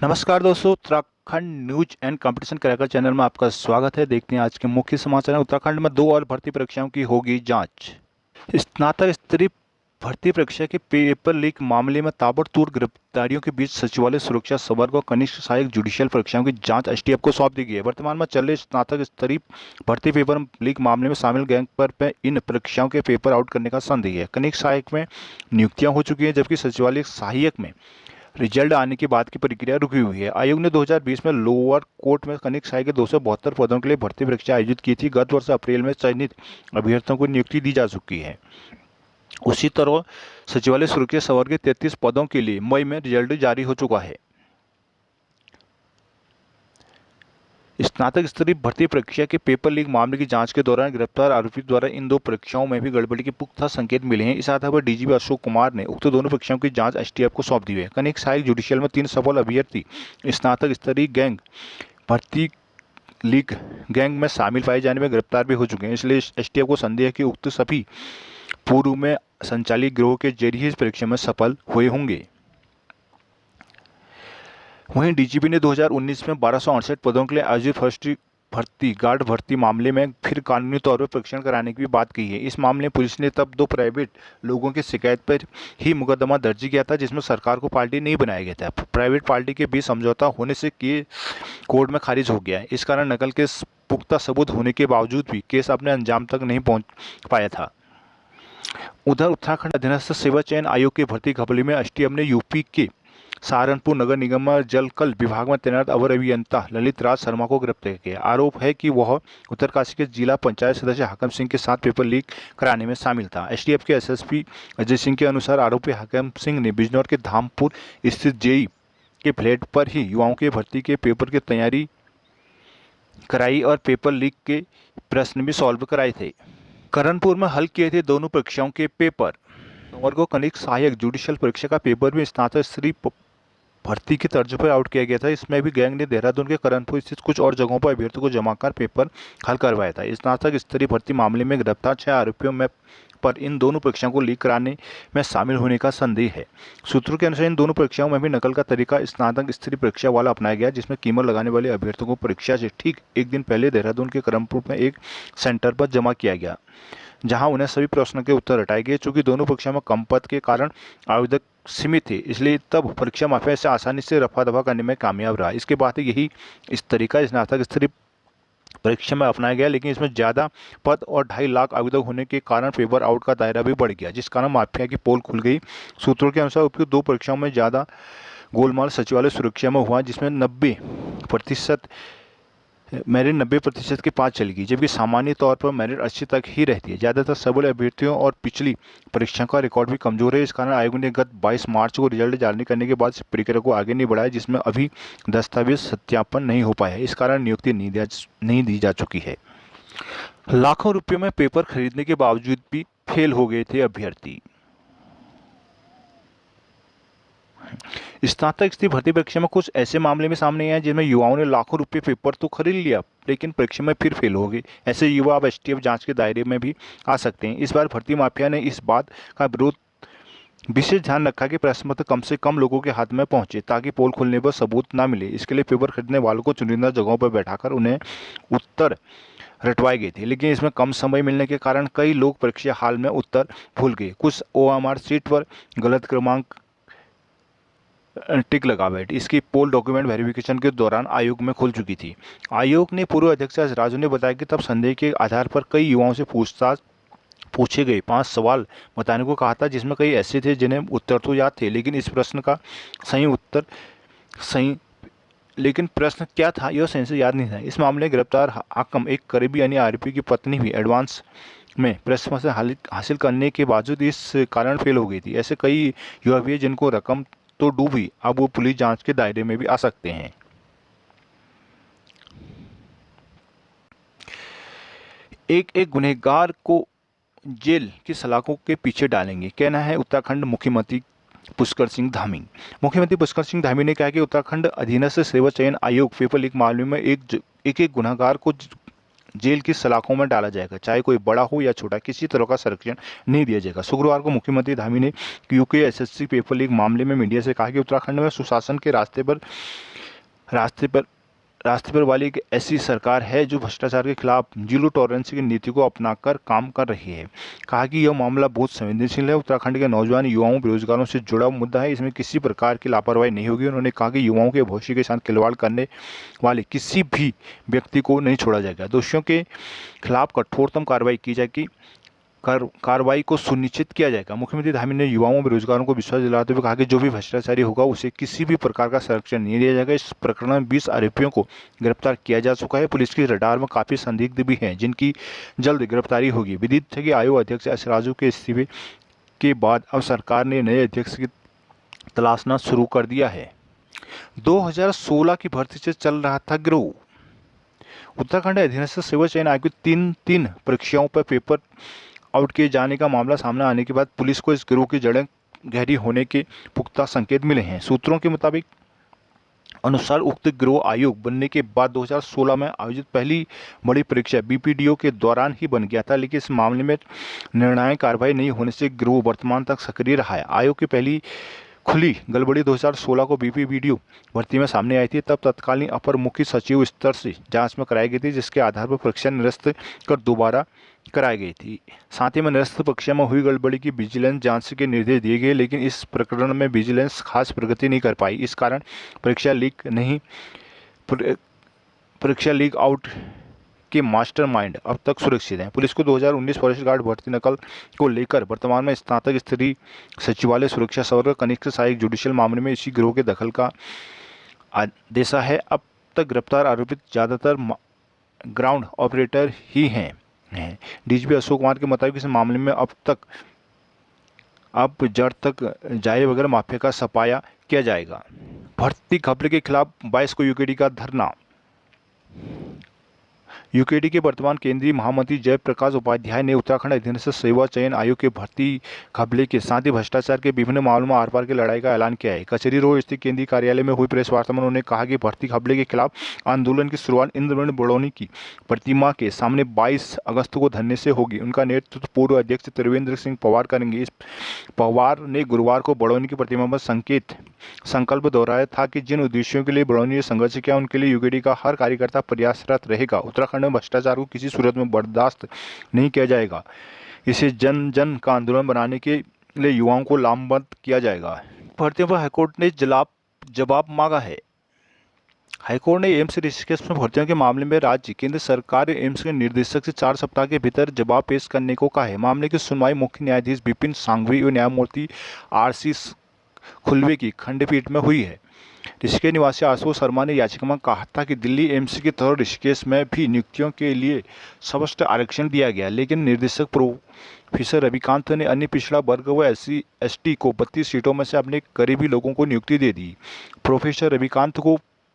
नमस्कार दोस्तों, Uttarakhand news and competition cracker channel में आपका स्वागत है। देखते हैं आज के मुख्य समाचार। उत्तराखंड में 2 और भर्ती परीक्षाओं की होगी जांच। स्नातक स्तरीय भर्ती परीक्षा के पेपर लीक मामले में ताबड़तोड़ गिरफ्तारियों के बीच सचिवालय सुरक्षा संवर्ग और कनिष्ठ सहायक जुडिशियल परीक्षाओं की जांच एसटीएफ को सौंप दी गई है। वर्तमान में चल रहे स्नातक स्तरीय भर्ती पेपर लीक मामले में शामिल गैंग पर इन परीक्षाओं के पेपर आउट करने का संदेह है। कनिष्ठ सहायक में नियुक्तियां हो चुकी हैं, जबकि सचिवालय सहायक में रिजल्ट आने के बाद की प्रक्रिया रुकी हुई है। आयोग ने 2020 में लोअर कोर्ट में कनिष्ठ सहायक के 272 पदों के लिए भर्ती परीक्षा आयोजित की थी। गत वर्ष अप्रैल में चयनित अभ्यर्थियों को नियुक्ति दी जा चुकी है। उसी तरह सचिवालय सुरक्षा संवर्ग के 33 पदों के लिए मई में रिजल्ट जारी हो चुका है। स्नातक स्तरीय भर्ती परीक्षा के पेपर लीक मामले की जांच के दौरान गिरफ्तार आरोपी द्वारा इन 2 परीक्षाओं में भी गड़बड़ी के पुख्ता संकेत मिले हैं। इस आधार पर डीजीपी अशोक कुमार ने उक्त दोनों परीक्षाओं की जांच एसटीएफ को सौंप दी है। कनिष्ठ सहायक जुडिशियल में 3 सफल अभ्यर्थी स्नातक स्तरीय गैंग भर्ती लीक गैंग में शामिल पाए जाने में गिरफ्तार भी हो चुके हैं। इसलिए एसटीएफ को संदेह है कि उक्त सभी पूर्व में संचालित गिरोह के जरिए इस परीक्षा में सफल हुए होंगे। वहीं डीजीपी ने 2019 में 1268 पदों के लिए आयोजित फर्स्ट भर्ती गार्ड भर्ती मामले में फिर कानूनी तौर पर परीक्षण कराने की भी बात की है। इस मामले में पुलिस ने तब 2 प्राइवेट लोगों की शिकायत पर ही मुकदमा दर्ज किया था, जिसमें सरकार को पार्टी नहीं बनाया गया था। प्राइवेट पार्टी के बीच समझौता होने से केस कोर्ट में खारिज हो गया है। इस कारण नकल के पुख्ता सबूत होने के बावजूद भी केस अपने अंजाम तक नहीं पहुंच पाया था। उधर उत्तराखंड अधीनस्थ सेवा चयन आयोग की भर्ती घपले में एसटीएफ ने यूपी के सहारनपुर नगर निगम में जलकल विभाग में तैनात अवर अभियंता ललित राज शर्मा को गिरफ्तार किया। आरोप है कि वह उत्तरकाशी के जिला पंचायत सदस्य हाकम सिंह के साथ पेपर लीक कराने में शामिल था। एसटीएफ के एसएसपी अजय सिंह के अनुसार आरोपी हाकम सिंह ने बिजनौर के धामपुर स्थित जेई के फ्लैट पर ही युवाओं के भर्ती के पेपर की तैयारी कराई और पेपर लीक के प्रश्न भी सॉल्व कराए थे। करणपुर में हल किए थे दोनों परीक्षाओं के पेपर। सोमवार को कनिष्ठ सहायक जुडिशियल परीक्षा का पेपर भी स्नातक स्तरीय भर्ती की तर्ज पर आउट किया गया था। इसमें भी गैंग ने देहरादून के करणपुर स्थित कुछ और जगहों पर अभ्यर्थियों को जमा कर पेपर हल करवाया था। स्नातक स्तरीय भर्ती मामले में गिरफ्तार 6 आरोपियों में पर इन दोनों परीक्षाओं को लीक कराने में शामिल होने का संदेह है। सूत्रों के अनुसार इन दोनों परीक्षाओं में भी नकल का तरीका स्नातक स्तरीय परीक्षा वाला अपनाया गया, जिसमें कीमत लगाने वाले अभ्यर्थियों को परीक्षा से ठीक एक दिन पहले देहरादून के करणपुर में एक सेंटर पर जमा किया गया, जहां उन्हें सभी प्रश्नों के उत्तर हटाए गए। चूंकि दोनों परीक्षा में कम पद के कारण आवेदक सीमित थे, इसलिए तब परीक्षा माफिया से आसानी से रफा दफा करने में कामयाब रहा। इसके बाद यही इस तरीका स्नातक स्तरीय परीक्षा में अपनाया गया, लेकिन इसमें ज़्यादा पद और 2.5 लाख आवेदक होने के कारण पेपर आउट का दायरा भी बढ़ गया, जिस कारण माफिया की पोल खुल गई। सूत्रों के अनुसार उपयुक्त 2 परीक्षाओं में ज़्यादा गोलमाल सचिवालय सुरक्षा में हुआ, जिसमें 90% मेरिट 90% के पास चली गई, जबकि सामान्य तौर पर मेरिट 80 तक ही रहती है। ज़्यादातर सबल अभ्यर्थियों और पिछली परीक्षा का रिकॉर्ड भी कमजोर है। इस कारण आयोग ने गत 22 मार्च को रिजल्ट जारी करने के बाद प्रक्रिया को आगे नहीं बढ़ाया, जिसमें अभी दस्तावेज सत्यापन नहीं हो पाया है। इस कारण नियुक्ति नहीं दी जा चुकी है। लाखों रुपयों में पेपर खरीदने के बावजूद भी फेल हो गए थे अभ्यर्थी। स्नातक स्तरीय भर्ती परीक्षा में कुछ ऐसे मामले में सामने आए जिनमें युवाओं ने लाखों रुपए पेपर तो खरीद लिया, लेकिन परीक्षा में फिर फेल हो गए। ऐसे युवा अब एसटीएफ जांच के दायरे में भी आ सकते हैं। इस बार भर्ती माफिया ने इस बात का विरोध विशेष ध्यान रखा कि प्रश्न पत्र कम से कम लोगों के हाथ में पहुंचे, ताकि पोल खुलने पर सबूत ना मिले। इसके लिए पेपर खरीदने वालों को चुनिंदा जगहों पर बैठाकर उन्हें उत्तर रटवाए गए थे, लेकिन इसमें कम समय मिलने के कारण कई लोग परीक्षा हाल में उत्तर भूल गए। कुछ ओएमआर सीट पर गलत क्रमांक टिक लगा बैठी। इसकी पोल डॉक्यूमेंट वेरिफिकेशन के दौरान आयोग में खुल चुकी थी। आयोग ने पूर्व अध्यक्ष राजू ने बताया कि तब संदेह के आधार पर कई युवाओं से पूछे गए 5 सवाल बताने को कहा था, जिसमें कई ऐसे थे जिन्हें उत्तर तो याद थे, लेकिन प्रश्न क्या था यह सही से याद नहीं था। इस मामले में गिरफ्तार हाकम एक करीबी यानी आरोपी की पत्नी भी एडवांस में प्रश्न से हासिल करने के बावजूद इस कारण फेल हो गई थी। ऐसे कई युवा भी हैं जिनको रकम तो डूबी, अब वो पुलिस जांच के दायरे में भी आ सकते हैं। एक गुनहगार को जेल की सलाखों के पीछे डालेंगे, कहना है उत्तराखंड मुख्यमंत्री पुष्कर सिंह धामी। मुख्यमंत्री पुष्कर सिंह धामी ने कहा कि उत्तराखंड अधीनस्थ सेवा चयन आयोग पेपर लीक मामले में एक गुनहगार को जेल की सलाखों में डाला जाएगा, चाहे कोई बड़ा हो या छोटा, किसी तरह का संरक्षण नहीं दिया जाएगा। शुक्रवार को मुख्यमंत्री धामी ने यूके एसएससी पेपर लीक मामले में मीडिया से कहा कि उत्तराखंड में सुशासन के रास्ते पर रास्ते पर वाली एक ऐसी सरकार है जो भ्रष्टाचार के खिलाफ जीरो टॉलरेंस की नीति को अपनाकर काम कर रही है। कहा कि यह मामला बहुत संवेदनशील है, उत्तराखंड के नौजवान युवाओं बेरोजगारों से जुड़ा मुद्दा है, इसमें किसी प्रकार की लापरवाही नहीं होगी। उन्होंने कहा कि युवाओं के भविष्य के साथ खिलवाड़ करने वाले किसी भी व्यक्ति को नहीं छोड़ा जाएगा। दोषियों के खिलाफ कठोरतम कार्रवाई को सुनिश्चित किया जाएगा। मुख्यमंत्री धामी ने युवाओं और बेरोजगारों को विश्वास दिलाते हुए कहा कि जो भी भ्रष्टाचारी होगा उसे किसी भी प्रकार का संरक्षण नहीं दिया जाएगा। इस प्रकरण में 20 आरोपियों को गिरफ्तार किया जा चुका है। पुलिस की रडार में काफी संदिग्ध भी हैं जिनकी जल्द गिरफ्तारी होगी। विदित है कि आयोग अध्यक्ष एस राजू के इस्तीफे के बाद अब सरकार ने नए अध्यक्ष की तलाशना शुरू कर दिया है। 2016 की भर्ती से चल रहा था गिरोह। उत्तराखंड अधीनस्थ सेवा चयन आयोग की तीन परीक्षाओं पर पेपर आउट किए जाने का मामला सामने आने के बाद पुलिस को इस गिरोह की जड़ें गहरी होने के पुख्ता संकेत मिले हैं। सूत्रों के मुताबिक अनुसार उक्त गिरोह आयोग बनने के बाद 2016 में आयोजित पहली बड़ी परीक्षा बीपीडीओ के दौरान ही बन गया था, लेकिन इस मामले में निर्णायक कार्रवाई नहीं होने से गिरोह वर्तमान तक सक्रिय रहा है। आयोग की पहली खुली गड़बड़ी 2016 को बीपीडीओ भर्ती में सामने आई थी। तब तत्कालीन अपर मुख्य सचिव स्तर से जांच में कराई गई थी, जिसके आधार पर परीक्षा निरस्त कर दोबारा कराई गई थी। साथ ही में निरस्त परीक्षा में हुई गड़बड़ी की विजिलेंस जांच के निर्देश दिए गए, लेकिन इस प्रकरण में विजिलेंस खास प्रगति नहीं कर पाई। इस कारण परीक्षा लीक आउट के मास्टरमाइंड अब तक सुरक्षित हैं। पुलिस को 2019 फॉरेस्ट गार्ड भर्ती नकल को लेकर वर्तमान में स्नातक स्तरीय सचिवालय सुरक्षा सर्वर कनिष्ठ सहायक जुडिशियल मामले में इसी गिरोह के दखल का आदेशा है। अब तक गिरफ्तार आरोपित ज़्यादातर ग्राउंड ऑपरेटर ही हैं। डीजीपी अशोक कुमार के मुताबिक इस मामले में अब जड़ तक जाए बगैर माफिया का सफाया किया जाएगा। भर्ती घपले के खिलाफ 22 को यूकेडी का धरना। यूकेडी के वर्तमान केंद्रीय महामंत्री जयप्रकाश उपाध्याय ने उत्तराखंड अधीनस्थ सेवा चयन आयोग के भर्ती घपले के साथ ही भ्रष्टाचार के विभिन्न मामलों में आर पार की लड़ाई का ऐलान किया है। कचहरी रोड स्थित केंद्रीय कार्यालय में हुई प्रेस वार्ता में उन्होंने कहा कि भर्ती घपले के खिलाफ आंदोलन की शुरुआत इंद्रमणि बड़ौनी की प्रतिमा के सामने 22 अगस्त को धरने से होगी। उनका नेतृत्व पूर्व अध्यक्ष त्रिवेंद्र सिंह पवार करेंगे। इस पवार ने गुरुवार को बड़ौनी की प्रतिमा पर संकल्प दोहराया था कि जिन उद्देश्यों के लिए बड़ौनी ने संघर्ष किया उनके लिए यूकेडी का हर कार्यकर्ता प्रयासरत रहेगा। उत्तराखंड में भ्रष्टाचार को किसी सूरत में बर्दाश्त नहीं किया जाएगा। इसे जन जन का आंदोलन बनाने के लिए युवाओं को लामबंद किया जाएगा। भर्तियों पर हाईकोर्ट ने जवाब मांगा है। हाईकोर्ट ने एम्स ऋषिकेश में भर्तियों के मामले में राज्य केंद्र सरकार एम्स के निदेशक से 4 सप्ताह के भीतर जवाब पेश करने को कहा है। मामले की सुनवाई मुख्य न्यायाधीश विपिन सांघवी और न्यायमूर्ति आरसी खुलवे की खंडपीठ में हुई है। ऋषिकेश निवासी आशुतोष शर्मा ने याचिका में कहा था कि दिल्ली एम्स की तरह ऋषिकेश में भी नियुक्तियों के लिए स्पष्ट आरक्षण दिया गया, लेकिन निर्देशक प्रोफेसर रविकांत ने अन्य पिछड़ा वर्ग व SC/ST को 32 सीटों में से अपने करीबी लोगों को नियुक्ति दे दी। प्रोफेसर रविकांत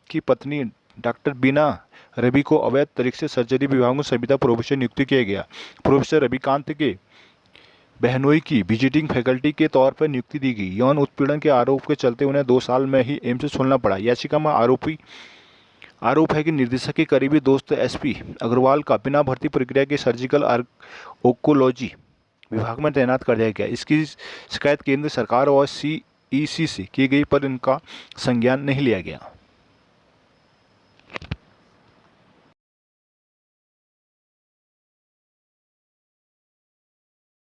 की पत्नी डॉक्टर बीना रवि को अवैध तरीके से सर्जरी विभाग में संविदा प्रोफेसर नियुक्त किया गया। प्रोफेसर रविकांत के बहनोई की विजिटिंग फैकल्टी के तौर पर नियुक्ति दी गई। यौन उत्पीड़न के आरोप के चलते उन्हें 2 साल में ही एम्स छोड़ना पड़ा। याचिका में आरोप है कि निर्देशक के करीबी दोस्त SP अग्रवाल का बिना भर्ती प्रक्रिया के सर्जिकल ऑन्कोलॉजी विभाग में तैनात कर दिया गया। इसकी शिकायत केंद्र सरकार और CEC से की गई, पर इनका संज्ञान नहीं लिया गया।